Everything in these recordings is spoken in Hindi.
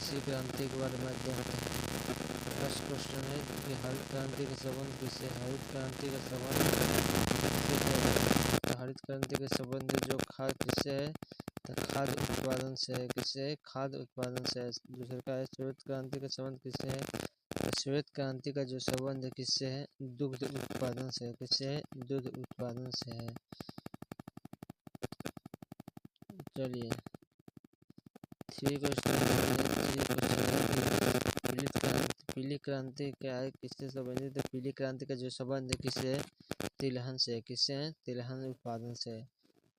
कृषि क्रांति के बारे में अध्ययन करते हैं। फर्स्ट क्वेश्चन है कि हरित क्रांति का संबंध किससे है? हरित क्रांति का संबंध किससे है? तो हरित क्रांति का संबंध जो खाद किससे है? तो खाद्य उत्पादन से है। किससे? खाद्य उत्पादन से है। दूसरा का है श्वेत क्रांति का संबंध किससे है? तो श्वेत क्रांति का जो संबंध किससे है? दुग्ध उत्पादन से है। किससे है? दुग्ध उत्पादन से है। चलिए थ्री क्वेश्चन पीली क्रांति क्या है, किससे संबंधित है? पीली क्रांति का जो संबंध है किससे है? तिलहन से। किससे है? तिलहन उत्पादन से।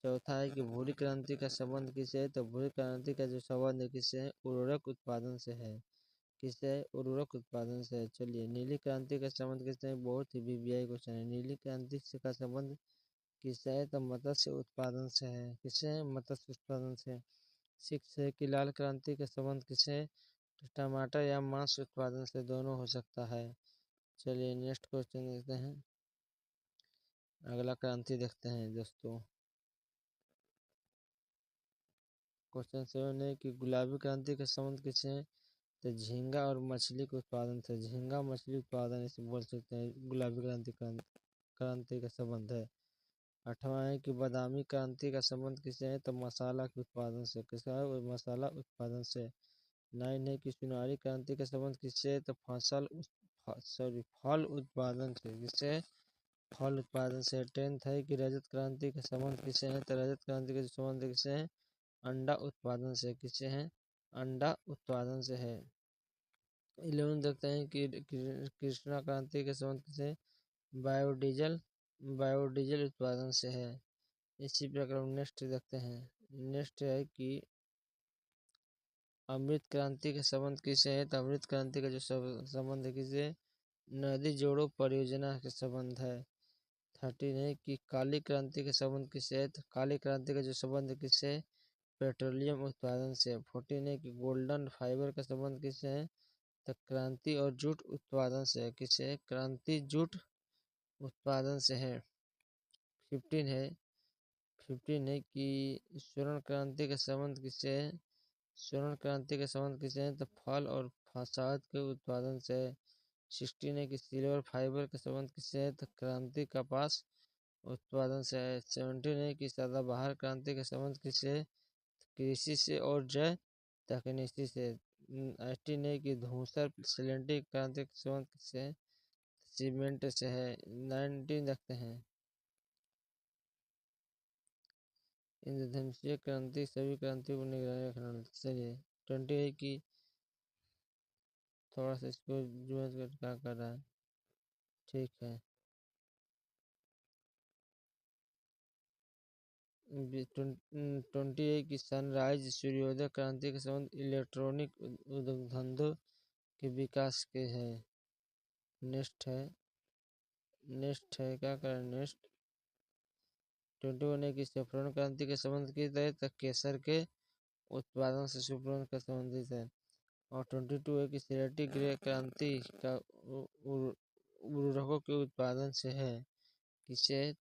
चौथा है कि भूरी क्रांति का संबंध किससे है? तो भूरी क्रांति का जो संबंध है किससे है? उर्वरक उत्पादन से है। किससे है? उर्वरक उत्पादन से है। चलिए नीली क्रांति का संबंध किससे है? बहुत ही वीवीआई क्वेश्चन है। नीली क्रांति का संबंध किससे है? तो मत्स्य उत्पादन से है। किससे है? मत्स्य उत्पादन से। सिक्स है कि लाल क्रांति का संबंध किससे है? तो टमाटर या मांस उत्पादन से दोनों हो सकता है। चलिए नेक्स्ट क्वेश्चन देखते हैं। अगला क्रांति देखते हैं दोस्तों। क्वेश्चन 7 है कि गुलाबी क्रांति का संबंध किससे है? तो झींगा और मछली के उत्पादन से। झींगा मछली उत्पादन इसे बोल सकते हैं गुलाबी क्रांति का संबंध है। 8वां है कि बादामी क्रांति का संबंध किससे है? तो मसाला के उत्पादन से। किसका है? मसाला उत्पादन से। 9 है कि सुनहरी क्रांति का संबंध किससे है? तो फल उत्पादन से। किससे? फल उत्पादन से। 10 है कि रजत क्रांति का संबंध किससे है? तो रजत क्रांति का संबंध किससे है? अंडा उत्पादन से। किससे है? अंडा उत्पादन से है। 11 देखते हैं कि कृष्णा क्रांति के संबंध किससे? बायोडीजल उत्पादन से है। इसी प्रकार नेक्स्ट देखते हैं। नेक्स्ट है कि अमृत क्रांति के संबंध किससे है? तो अमृत क्रांति का जो संबंध है किससे? नदी जोड़ो परियोजना के संबंध है। 13 है कि काली क्रांति के संबंध किससे है? तो काली क्रांति का जो संबंध किससे है? पेट्रोलियम उत्पादन से। 14 है कि गोल्डन फाइबर का संबंध किससे है? तो क्रांति और जूट उत्पादन से है। किससे? क्रांति जूट उत्पादन से है। 15 है कि स्वर्ण क्रांति का संबंध किससे है? स्वर्ण क्रांति का संबंध किससे है? तो फल और शहद के उत्पादन से है। 16 है कि सिल्वर फाइबर का संबंध किससे है? तो क्रांति कपास उत्पादन से है। 17 है कि सदाबहार क्रांति का संबंध किससे है? कृषि से और जैव तकनीकी से। 18 है कि धूसर सिलेंडर क्रांति का संबंध किससे है? सीमेंट से है। 19 देखते हैं। इंद्रधनुषीय क्रांति सभी क्रांतियों को निगरानी रखना चाहिए। 20 है कि थोड़ा सा इसको जो क्या कर रहा है। ठीक है। 20 है कि सनराइज सूर्योदय क्रांति के संबंध इलेक्ट्रॉनिक धंधों के विकास के है। नेक्स्ट है क्या करें? नेक्स्ट 21 है कि सफ्रन क्रांति के संबंध की तहत केसर के उत्पादन से सुपरन का संबंधित है। और 22 है कि सिलेटी ग्रे क्रांति का उर्वरकों के उत्पादन से है। किससे?